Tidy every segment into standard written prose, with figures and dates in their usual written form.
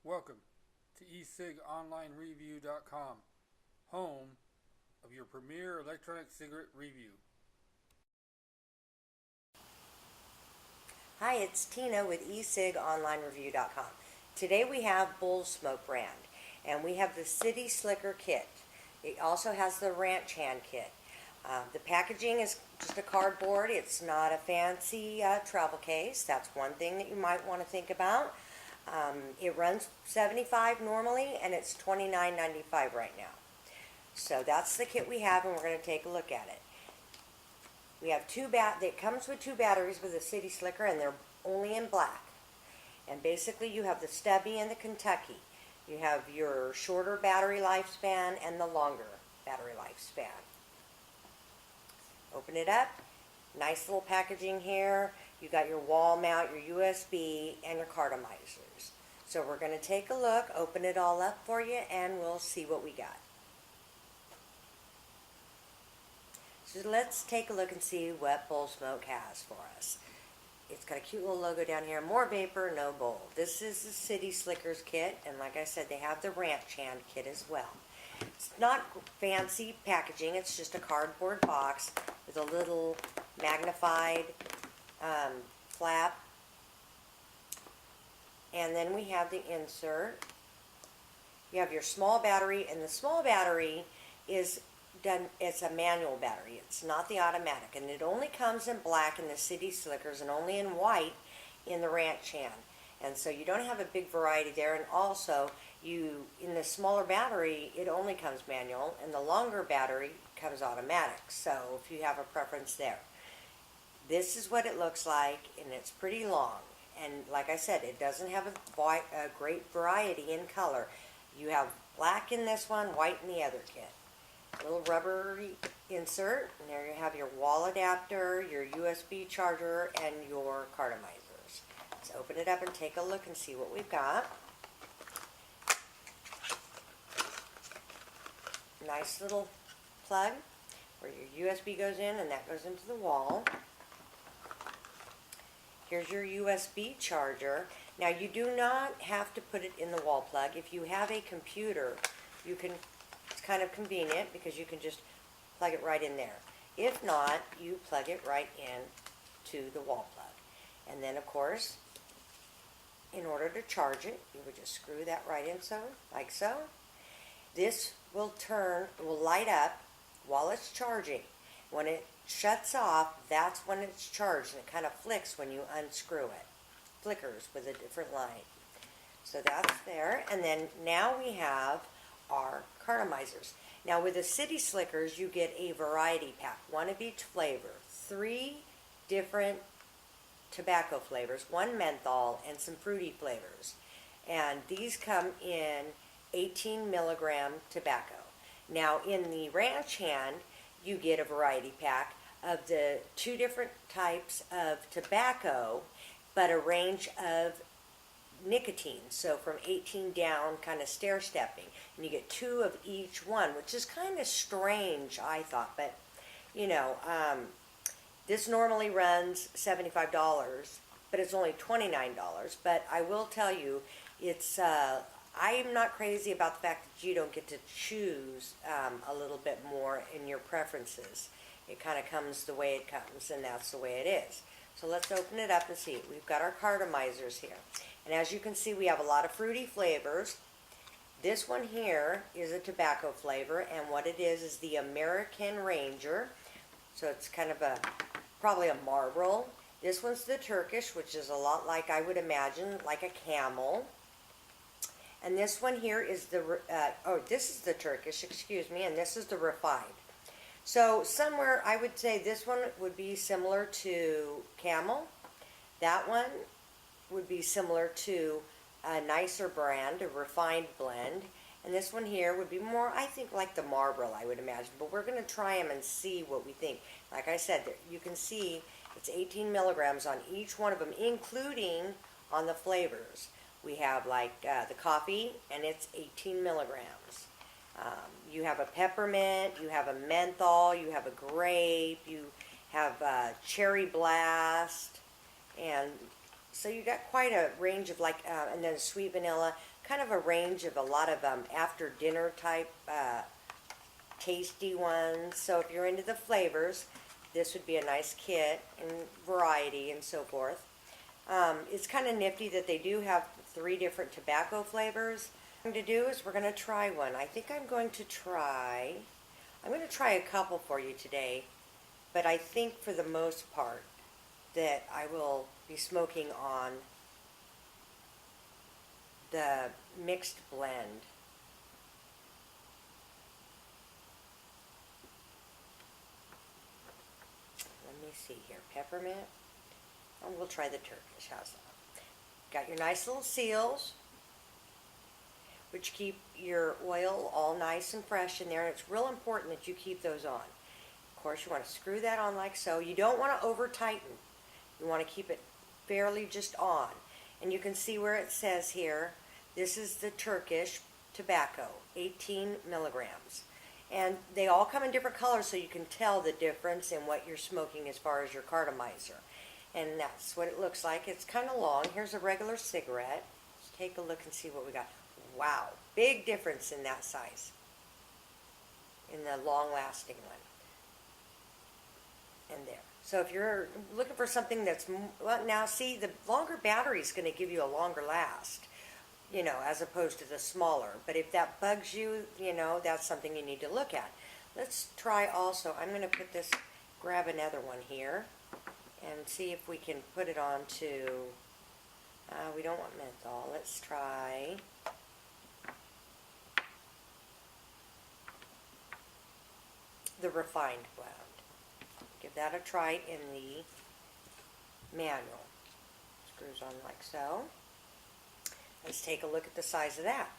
Welcome to ecigonlinereview.com, home of your premier electronic cigarette review. Hi, it's Tina with ecigonlinereview.com. Today we have Bull Smoke brand, and we have the City Slicker kit. It also has the Ranch Hand kit. The packaging is just a cardboard. It's not a fancy travel case. That's one thing that you might want to think about. It runs $75 normally, and it's $29.95 right now. So that's the kit we have, and we're going to take a look at it. We have it comes with two batteries with the City Slicker, and they're only in black. And basically you have the Stubby and the Kentucky. You have your shorter battery lifespan and the longer battery lifespan. Open it up. Nice little packaging here. You got your wall mount, your USB, and your cartomizers. So we're going to take a look, open it all up for you, and we'll see what we got. So let's take a look and see what Bull Smoke has for us. It's got a cute little logo down here. More vapor, no bowl. This is the City Slickers kit, and like I said, they have the Ranch Hand kit as well. It's not fancy packaging. It's just a cardboard box with a little magnified flap. And then we have the insert. You have your small battery, and the small battery is done. It's a manual battery. It's not the automatic, and it only comes in black in the City Slickers and only in white in the Ranch Hand. And so you don't have a big variety there. And also, in the smaller battery, it only comes manual, and the longer battery comes automatic. So if you have a preference there, this is what it looks like, and it's pretty long. And like I said, it doesn't have a great variety in color. You have black in this one, white in the other kit. Little rubbery insert, and there you have your wall adapter, your USB charger, and your cartomizers. Let's open it up and take a look and see what we've got. Nice little plug where your USB goes in, and that goes into the wall. Here's your USB charger. Now you do not have to put it in the wall plug. If you have a computer, you can. It's kind of convenient because you can just plug it right in there. If not, you plug it right in to the wall plug. And then of course, in order to charge it, you would just screw that right in, so like so. This will light up while it's charging. When it shuts off, that's when it's charged, and it kind of flicks when you unscrew it. Flickers with a different light. So that's there. And then now we have our cartomizers. Now with the City Slickers, you get a variety pack, one of each flavor, 3 different tobacco flavors, 1 menthol, and some fruity flavors. And these come in 18 milligram tobacco. Now in the Ranch Hand, you get a variety pack of the 2 different types of tobacco, but a range of nicotine, so from 18 down, kind of stair-stepping, and you get 2 of each one, which is kind of strange, I thought, but you know, this normally runs $75, but it's only $29. But I will tell you, it's I am not crazy about the fact that you don't get to choose a little bit more in your preferences. It kind of comes the way it comes, and that's the way it is. So let's open it up and see. We've got our cartomizers here. And as you can see, we have a lot of fruity flavors. This one here is a tobacco flavor, and what it is the American Ranger. So it's kind of probably a Marlboro. This one's the Turkish, which is a lot like, I would imagine, like a Camel. And this one here is this is the Turkish, excuse me, and this is the Refined. So somewhere, I would say this one would be similar to Camel. That one would be similar to a nicer brand, a Refined blend. And this one here would be more, I think, like the Marlboro, I would imagine. But we're going to try them and see what we think. Like I said, you can see it's 18 milligrams on each one of them, including on the flavors. We have like the coffee, and it's 18 milligrams. You have a peppermint, you have a menthol, you have a grape, you have a cherry blast, and so you got quite a range of and then sweet vanilla. kind of a range of a lot of after dinner type tasty ones. So if you're into the flavors, this would be a nice kit and variety and so forth. It's kind of nifty that they do have 3 different tobacco flavors. What I'm going to do is we're going to try one. I think I'm going to try a couple for you today, but I think for the most part that I will be smoking on the mixed blend. Let me see here. Peppermint. And we'll try the Turkish. How's that? Got your nice little seals, which keep your oil all nice and fresh in there. And it's real important that you keep those on. Of course, you want to screw that on like so. You don't want to over tighten. You want to keep it fairly just on. And you can see where it says here, this is the Turkish tobacco, 18 milligrams. And they all come in different colors, so you can tell the difference in what you're smoking as far as your cartomizer. And that's what it looks like. It's kind of long. Here's a regular cigarette. Let's take a look and see what we got. Wow, big difference in that size, in the long-lasting one. And there. So if you're looking for something that's, well, now see, the longer battery is going to give you a longer last, you know, as opposed to the smaller. But if that bugs you, you know, that's something you need to look at. Let's try also, I'm going to put this, grab another one here, and see if we can put it on to, we don't want menthol. Let's try the refined blend. Give that a try in the manual. Screws on like so. Let's take a look at the size of that.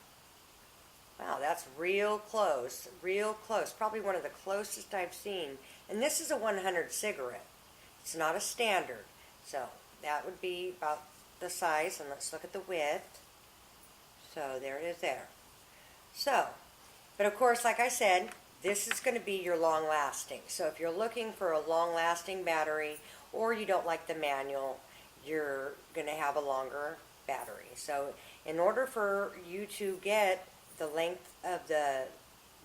Wow, that's real close, real close. Probably one of the closest I've seen. And this is a 100 cigarette. It's not a standard. So that would be about the size. And let's look at the width. So there it is there. So, but of course, like I said, this is going to be your long-lasting. So if you're looking for a long-lasting battery, or you don't like the manual, you're going to have a longer battery. So in order for you to get the length of the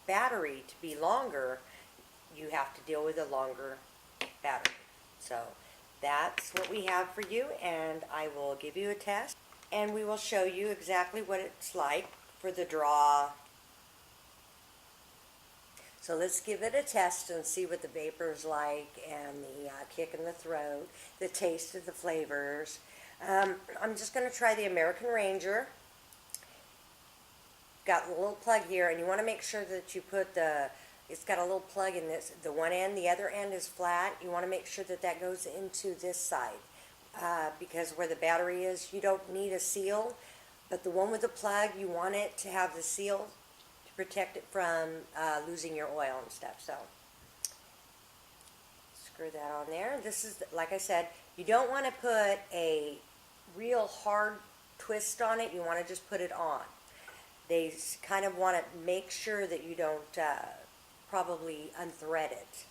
battery to be longer, you have to deal with a longer battery. So that's what we have for you, and I will give you a test, and we will show you exactly what it's like for the draw. So let's give it a test and see what the vapor's like, and the kick in the throat, the taste of the flavors. I'm just going to try the American Ranger. Got a little plug here, and you want to make sure that you put it's got a little plug in this, the one end, the other end is flat. You want to make sure that that goes into this side, because where the battery is, you don't need a seal, but the one with the plug, you want it to have the seal to protect it from losing your oil and stuff. So screw that on there. This is, like I said, you don't want to put a real hard twist on it. You want to just put it on. They kind of want to make sure that you don't probably unthread it.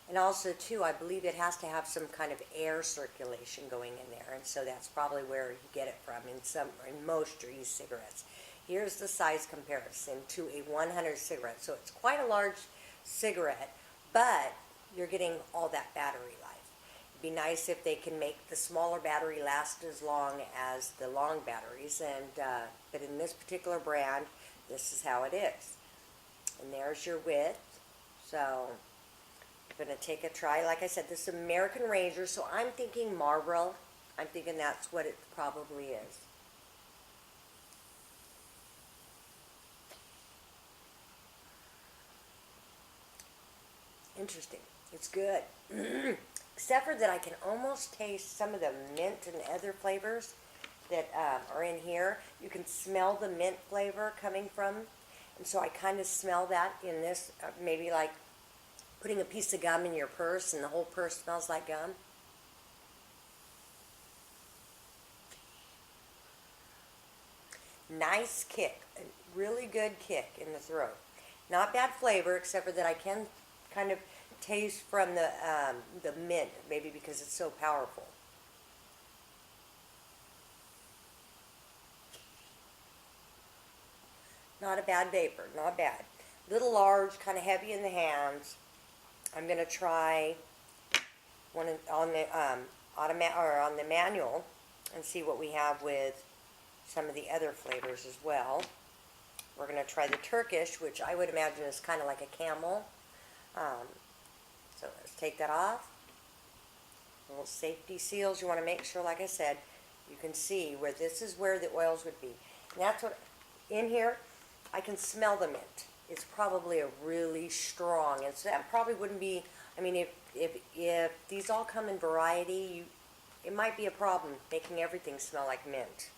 And also, too, I believe it has to have some kind of air circulation going in there, and so that's probably where you get it from in most e-cigarettes. Here's the size comparison to a 100 cigarette. So it's quite a large cigarette, but you're getting all that battery life. It'd be nice if they can make the smaller battery last as long as the long batteries, and but in this particular brand, this is how it is. And there's your width. So I'm going to take a try. Like I said, this is American Ranger, so I'm thinking Marlboro. I'm thinking that's what it probably is. Interesting. It's good. Except for that I can almost taste some of the mint and other flavors that are in here. You can smell the mint flavor coming from, and so I kind of smell that in this, maybe like putting a piece of gum in your purse and the whole purse smells like gum. Nice kick, a really good kick in the throat. Not bad flavor, except for that I can kind of taste from the mint, maybe because it's so powerful. Not a bad vapor, not bad. Little large, kind of heavy in the hands. I'm going to try one on the on the manual and see what we have with some of the other flavors as well. We're going to try the Turkish, which I would imagine is kind of like a camel. So let's take that off. Little safety seals. You want to make sure, like I said, you can see where this is where the oils would be. And that's what, in here, I can smell the mint. It's probably a really strong, and so that probably wouldn't be, I mean, if these all come in variety, it might be a problem making everything smell like mint.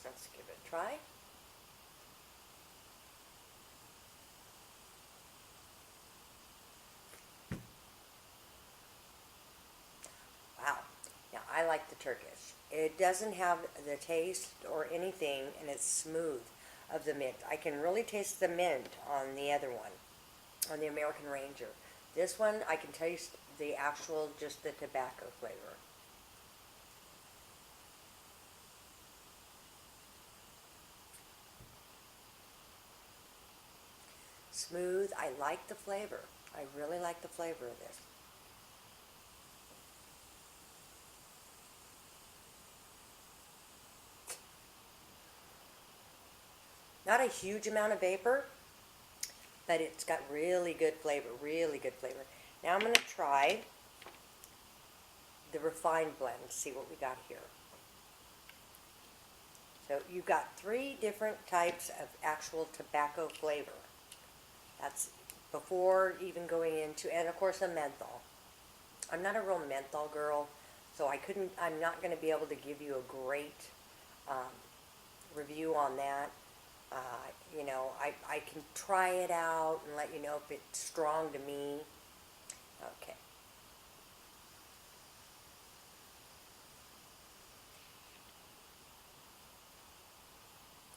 Let's give it a try. Wow. Now, I like the Turkish. It doesn't have the taste or anything, and it's smooth of the mint. I can really taste the mint on the other one, on the American Ranger. This one, I can taste the actual, just the tobacco flavor. Smooth. I like the flavor. I really like the flavor of this. Not a huge amount of vapor, but it's got really good flavor, really good flavor. Now I'm going to try the refined blend, see what we got here. So you've got 3 different types of actual tobacco flavor. That's before even going into, and of course a menthol. I'm not a real menthol girl, so I'm not going to be able to give you a great review on that. You know, I can try it out and let you know if it's strong to me. Okay.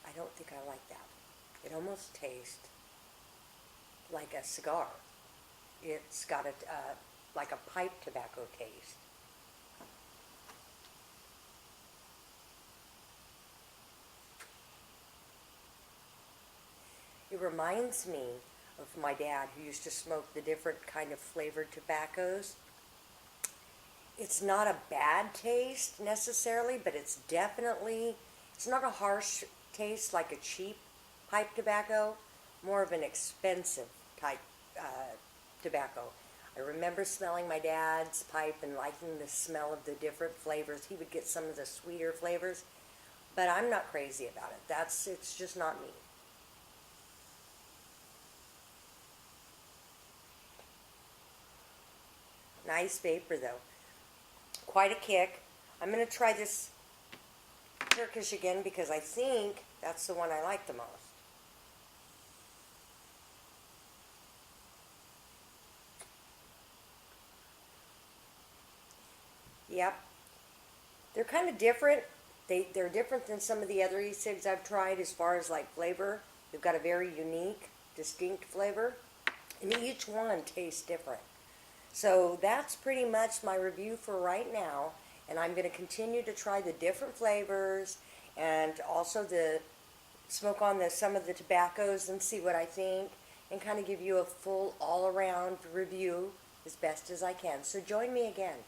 I don't think I like that. It almost tastes like a cigar. It's got like a pipe tobacco taste. It reminds me of my dad, who used to smoke the different kind of flavored tobaccos. It's not a bad taste necessarily, but it's not a harsh taste like a cheap pipe tobacco, more of an expensive type tobacco. I remember smelling my dad's pipe and liking the smell of the different flavors. He would get some of the sweeter flavors, but I'm not crazy about it. It's just not me. Nice vapor though. Quite a kick. I'm going to try this Turkish again because I think that's the one I like the most. Yep. They're kind of different. They're different than some of the other e-cigs I've tried as far as like flavor. They've got a very unique, distinct flavor, and each one tastes different. So that's pretty much my review for right now, and I'm going to continue to try the different flavors and also the smoke on some of the tobaccos and see what I think, and kind of give you a full all-around review as best as I can. So join me again.